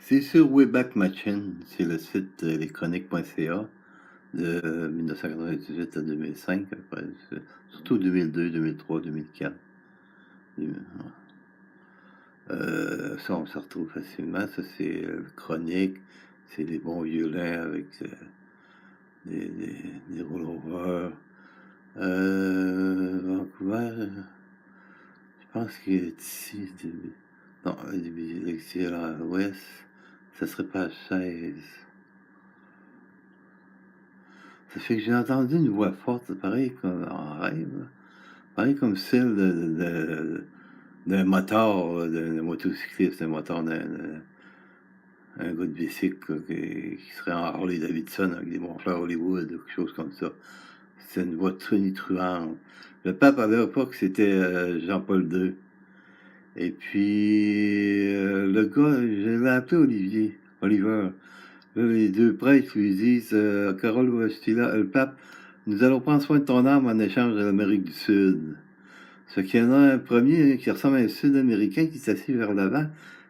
C'est sur Wayback Machine, c'est le site leschroniques.ca de 1998 à 2005, après, surtout 2002, 2003, 2004. Ça, on se retrouve facilement. Ça, c'est Chronique, c'est les bons violins avec des rollovers. Vancouver, je pense qu'il est ici. Non, c'est à l'ouest. Ça serait pas 16. Ça fait que j'ai entendu une voix forte, pareil comme en rêve, pareil comme celle d'un moteur, d'un motocycliste, d'un moteur un gars de bicycle qui serait en Harley Davidson avec des montres Hollywood ou quelque chose comme ça. C'est une voix tonitruante. Le pape à l'époque, c'était Jean-Paul II. Et puis, le gars, je l'ai appelé Oliver. Là, les deux prêtres lui disent Carole Wojtyla, le pape, nous allons prendre soin de ton âme en échange de l'Amérique du Sud. Ce qu'il y en a un premier qui ressemble à un Sud-Américain qui s'assied vers l'avant,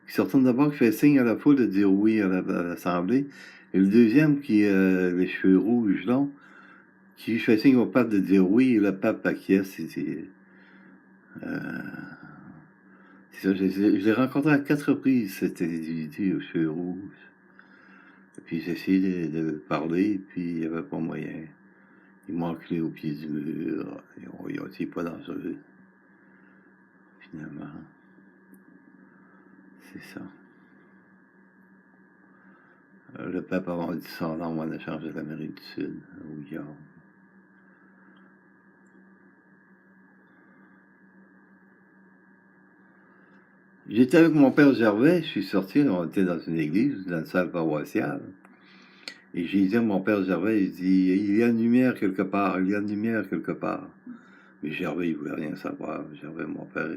qui se retourne d'abord, qui fait signe à la foule de dire oui à l'Assemblée. Et le deuxième qui a les cheveux rouges longs, qui fait signe au pape de dire oui, et le pape acquiesce. Euh, c'est ça, je l'ai rencontré à 4 reprises, cet individu aux cheveux rouges. Et puis j'ai essayé de parler, puis il n'y avait pas moyen. Il m'a clé au pied du mur. Ils ont été pas dangereux, finalement. C'est ça. Le pape a vendu son âme en échange de l'Amérique du Sud, au York. J'étais avec mon père Gervais, je suis sorti, on était dans une église, dans une salle paroissiale. Et j'ai dit à mon père Gervais, il dit, il y a une lumière quelque part, il y a une lumière quelque part. Mais Gervais, il voulait rien savoir. Gervais, mon père,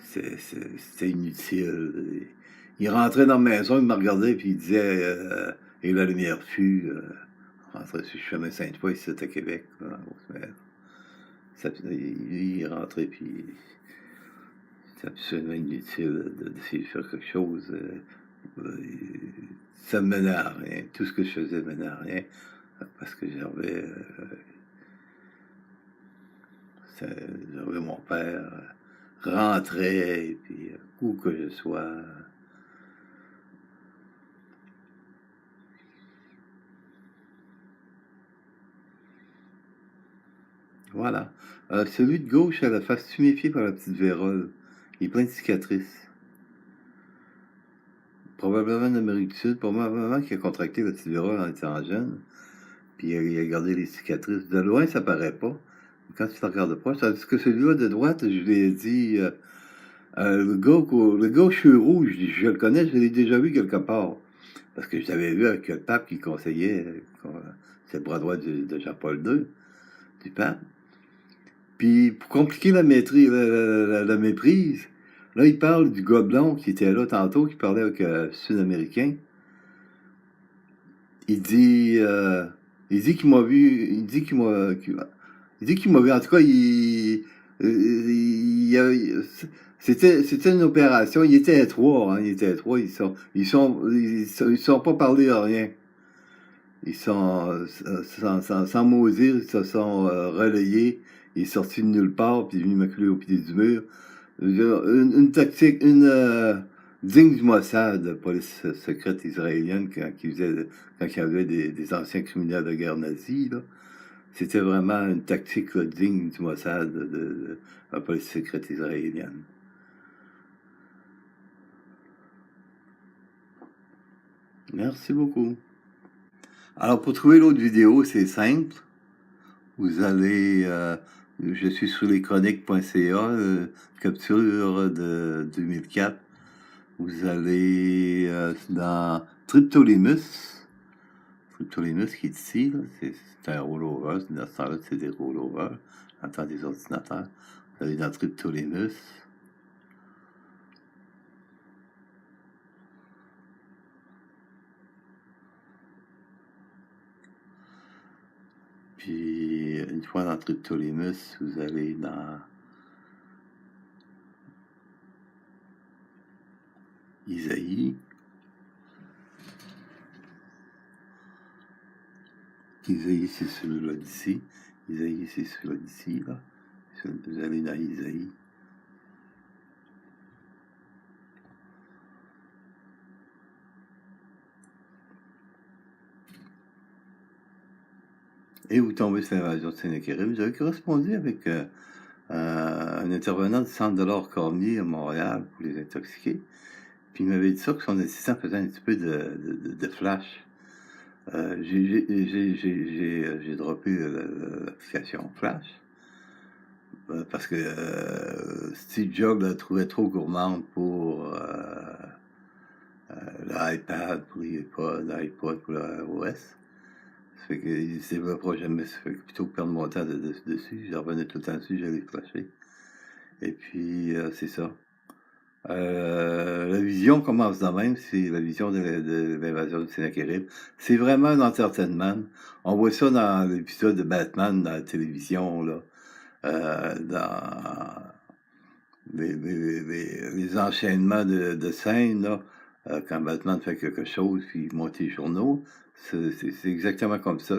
c'était inutile. Il rentrait dans la maison, il me regardait, puis il disait, et la lumière fut, rentrait sur le chemin Sainte-Foy, c'était à Québec, là, il rentrait, puis c'est absolument inutile d'essayer de faire quelque chose. Ça me menait à rien. Tout ce que je faisais menait à rien. Parce que j'avais mon père rentrait, et puis où que je sois. Voilà. Celui de gauche a la face tuméfiée par la petite vérole. Il est plein de cicatrices. Probablement d'Amérique du Sud. Probablement qu'il a contracté la petite vérole en étant jeune. Puis il a gardé les cicatrices. De loin, ça paraît pas. Quand tu le regardes pas, tandis que celui-là de droite, je lui ai dit, le gars aux cheveux rouges, je le connais, je l'ai déjà vu quelque part. Parce que je l'avais vu avec le pape qui conseillait, c'est le bras droit de Jean-Paul II, du pape. Puis, pour compliquer la maîtrise, la méprise, là, il parle du gars blond qui était là tantôt, qui parlait avec Sud-Américain. Il dit, euh, il dit qu'il m'a vu, il dit qu'il m'a vu, en tout cas, c'était une opération, il était à trois, hein, il était à trois, ils sont pas parlé à rien. Ils sont, sans maudire, ils se sont relayés, il est sorti de nulle part, puis il est venu m'acculer au pied du mur. Une tactique, digne du Mossad, la police secrète israélienne, quand il y avait des anciens criminels de guerre nazis, là. C'était vraiment une tactique là, digne du Mossad de la police secrète israélienne. Merci beaucoup. Alors, pour trouver l'autre vidéo, c'est simple. Vous allez, je suis sur leschroniques.ca, capture de 2004. Vous allez dans Triptolemus qui est ici, c'est un rollover, dans ce temps-là, c'est des rollovers, en temps des ordinateurs. Vous allez dans Triptolemus. Puis, une fois dans Triptolemus, vous allez dans Isaïe. Isaïe, c'est celui-là d'ici. Isaïe, c'est celui-là d'ici, là. Vous allez dans Isaïe. Et vous tombez sur l'invasion de Sennacherib. J'avais correspondu avec un intervenant du centre de l'or Cormier à Montréal pour les intoxiqués. Puis il m'avait dit ça, que son assistant faisait un petit peu de flash. J'ai droppé l'application Flash parce que Steve Jobs la trouvait trop gourmande pour l'iPad, pour l'iPod, pour l'iOS. Ça fait qu'il ne se développera jamais. Ça fait que plutôt que perdre mon temps dessus, j'en revenais tout le temps dessus, j'allais flasher. Et puis, c'est ça. La vision commence de même, c'est la vision de l'invasion du Sennacherib. C'est vraiment un entertainment. On voit ça dans l'épisode de Batman dans la télévision, là. Dans les enchaînements de scènes, là, quand Batman fait quelque chose, puis il monte les journaux. C'est exactement comme ça.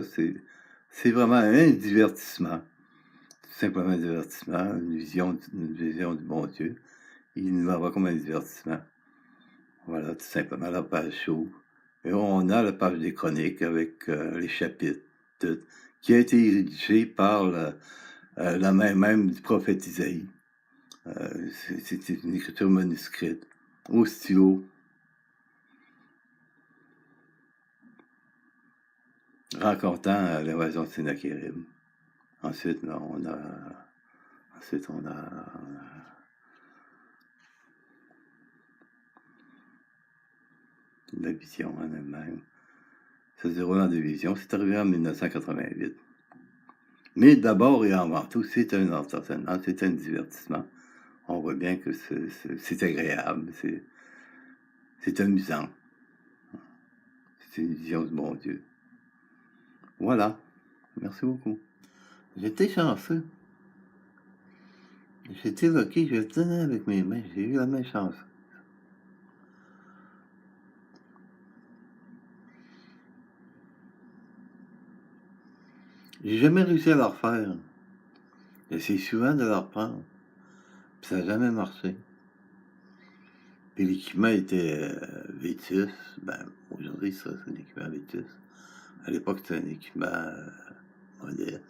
C'est vraiment un divertissement. Tout simplement un divertissement, une vision du bon Dieu. Il nous envoie comme un divertissement. Voilà, tout simplement la page show. Et on a la page des chroniques avec les chapitres, tout, qui a été rédigé par la main même du prophète Isaïe. C'est une écriture manuscrite, au stylo, racontant l'invasion de Sennacherib. Ensuite, on a la vision en elle-même. Ça se déroule en deux visions. C'est arrivé en 1988. Mais d'abord et avant tout, c'est un entertainment, c'est un divertissement. On voit bien que c'est agréable, c'est amusant. C'est une vision du bon Dieu. Voilà. Merci beaucoup. J'étais chanceux. J'étais lucky, je le tenais avec mes mains. J'ai eu la même chance. J'ai jamais réussi à le refaire. J'essaie souvent de le reprendre. Puis ça n'a jamais marché. Puis l'équipement était vétus. Ben, aujourd'hui, ça, c'est un équipement vétus. À l'époque, c'était un équipement modeste.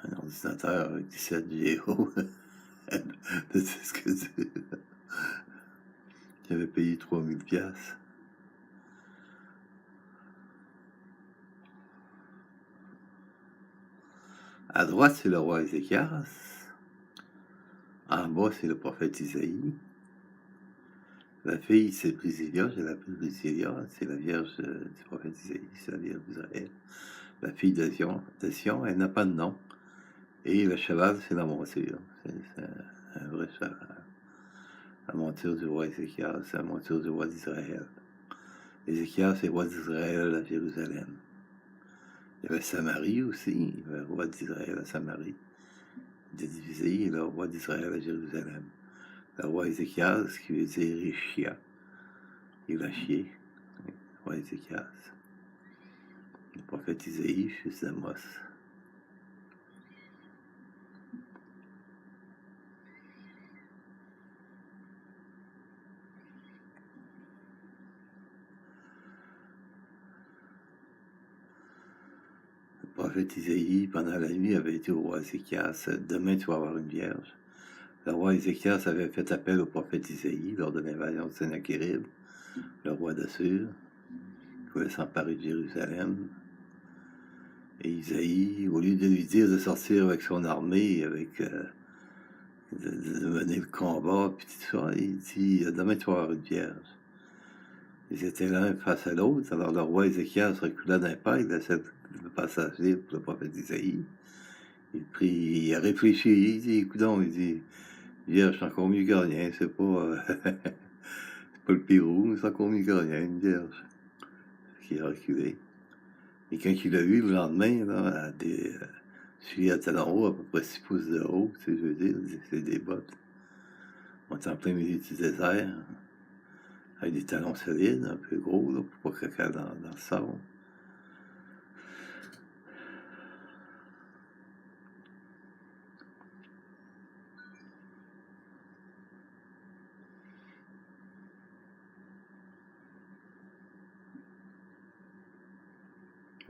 Un ordinateur avec 17 Go de disque dur. J'avais payé 3000$. À droite, c'est le roi Ézéchias. En bas, c'est le prophète Isaïe. La fille, c'est Priscilla. J'ai l'appelé Priscilla. C'est la vierge du prophète Isaïe. C'est la vierge d'Israël. La fille de Sion, elle n'a pas de nom. Et le cheval, c'est la monture. C'est un vrai cheval. La monture du roi Ézéchias, c'est la monture du roi d'Israël. Ézéchias, c'est le roi d'Israël à Jérusalem. Il y avait Samarie aussi. Il y avait le roi d'Israël à Samarie. Il était divisé, et le roi d'Israël à Jérusalem. Le roi Ézéchias, qui veut dire Richia. Il a chié. Le roi Ézéchias. Le prophète Isaïe, fils d'Amos. Le prophète Isaïe, pendant la nuit, avait été au roi Ézéchias. Demain, tu vas avoir une vierge. Le roi Ézéchias avait fait appel au prophète Isaïe lors de l'invasion de Sennacherib, le roi d'Assur, qui voulait s'emparer de Jérusalem. Et Isaïe, au lieu de lui dire de sortir avec son armée, de mener le combat, puis tout ça, il dit demain tu vas avoir une vierge. Ils étaient l'un face à l'autre, alors le roi Ézéchias recula d'un pas, il laissait le passage libre pour le prophète Isaïe. Il a réfléchi, il dit écoute, il dit vierge, c'est encore mieux que rien, c'est pas, c'est pas le Pérou, mais c'est encore mieux que rien, une vierge. Qui a reculé. Et quand il l'a vu le lendemain, là, suivi à talons hauts, à peu près 6 pouces de haut, tu sais, je veux dire, c'est des bottes. On est en plein milieu du désert, avec des talons solides, un peu gros, là, pour pas craquer dans le sable.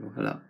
Voilà.